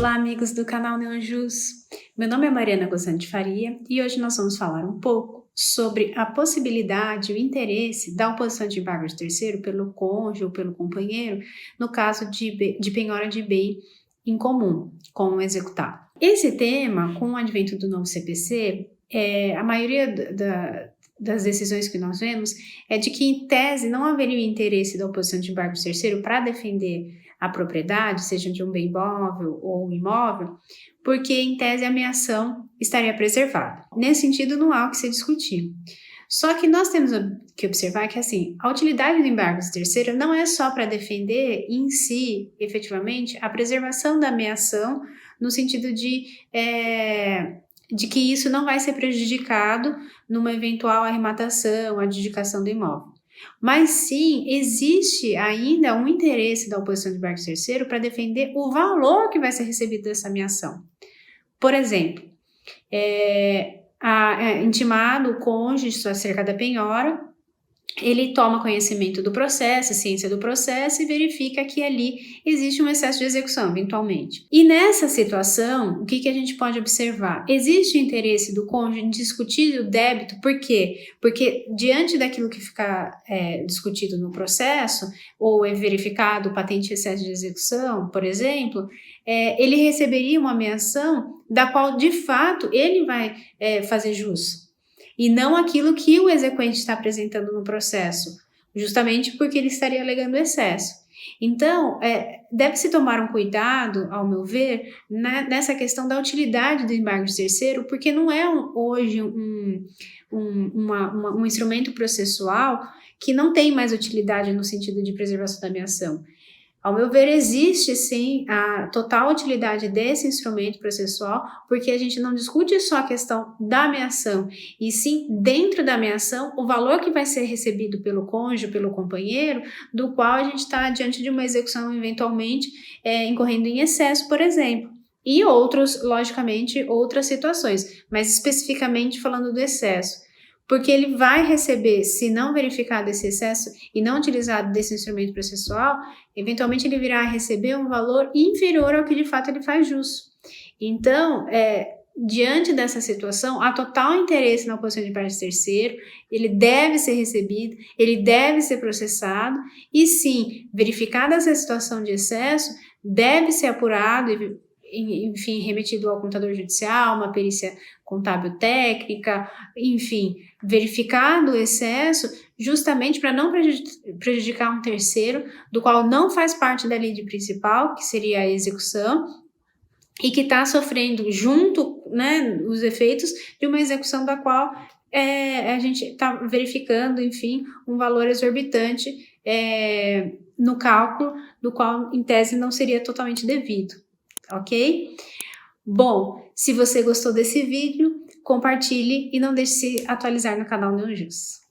Olá, amigos do canal Neonjus. Meu nome é Mariana Gozan de Faria e hoje nós vamos falar um pouco sobre a possibilidade e o interesse da oposição de embargo de terceiro pelo cônjuge ou pelo companheiro no caso de penhora de bem em comum com o executado. Esse tema, com o advento do novo CPC, a maioria das decisões que nós vemos é de que, em tese, não haveria o interesse da oposição de embargo de terceiro para defender a propriedade, seja de um bem móvel ou imóvel, porque, em tese, a ameação estaria preservada. Nesse sentido, não há o que se discutir. Só que nós temos que observar que, assim, a utilidade do embargo de terceiro não é só para defender em si, efetivamente, a preservação da ameação, no sentido de que isso não vai ser prejudicado numa eventual arrematação, adjudicação do imóvel. Mas sim, existe ainda um interesse da oposição de embargo de terceiro para defender o valor que vai ser recebido dessa ameação. Por exemplo, intimado o cônjuge acerca da penhora, ele toma conhecimento do processo, ciência do processo e verifica que ali existe um excesso de execução, eventualmente. E nessa situação, o que a gente pode observar? Existe o interesse do cônjuge em discutir o débito, por quê? Porque diante daquilo que fica discutido no processo, ou é verificado o patente de excesso de execução, por exemplo, ele receberia uma ameação da qual, de fato, ele vai fazer jus. E não aquilo que o exequente está apresentando no processo, justamente porque ele estaria alegando excesso. Então, deve-se tomar um cuidado, ao meu ver, nessa questão da utilidade do embargo de terceiro, porque não é hoje um instrumento processual que não tem mais utilidade no sentido de preservação da ameação. Ao meu ver, existe sim a total utilidade desse instrumento processual, porque a gente não discute só a questão da ameação, e sim, dentro da ameação, o valor que vai ser recebido pelo cônjuge, pelo companheiro, do qual a gente está diante de uma execução, eventualmente, incorrendo em excesso, por exemplo. E logicamente, outras situações, mas especificamente falando do excesso. Porque ele vai receber, se não verificado esse excesso e não utilizado desse instrumento processual, eventualmente ele virá a receber um valor inferior ao que de fato ele faz jus. Então, diante dessa situação, há total interesse na oposição de parte terceiro, ele deve ser recebido, ele deve ser processado, e sim, verificada essa situação de excesso, deve ser apurado, enfim, remetido ao contador judicial, uma perícia contábil técnica, enfim, verificado o excesso, justamente para não prejudicar um terceiro, do qual não faz parte da lide principal, que seria a execução, e que está sofrendo junto, né, os efeitos de uma execução da qual a gente está verificando, enfim, um valor exorbitante no cálculo, do qual, em tese, não seria totalmente devido. Ok? Bom, se você gostou desse vídeo, compartilhe e não deixe de se atualizar no canal Neonjus.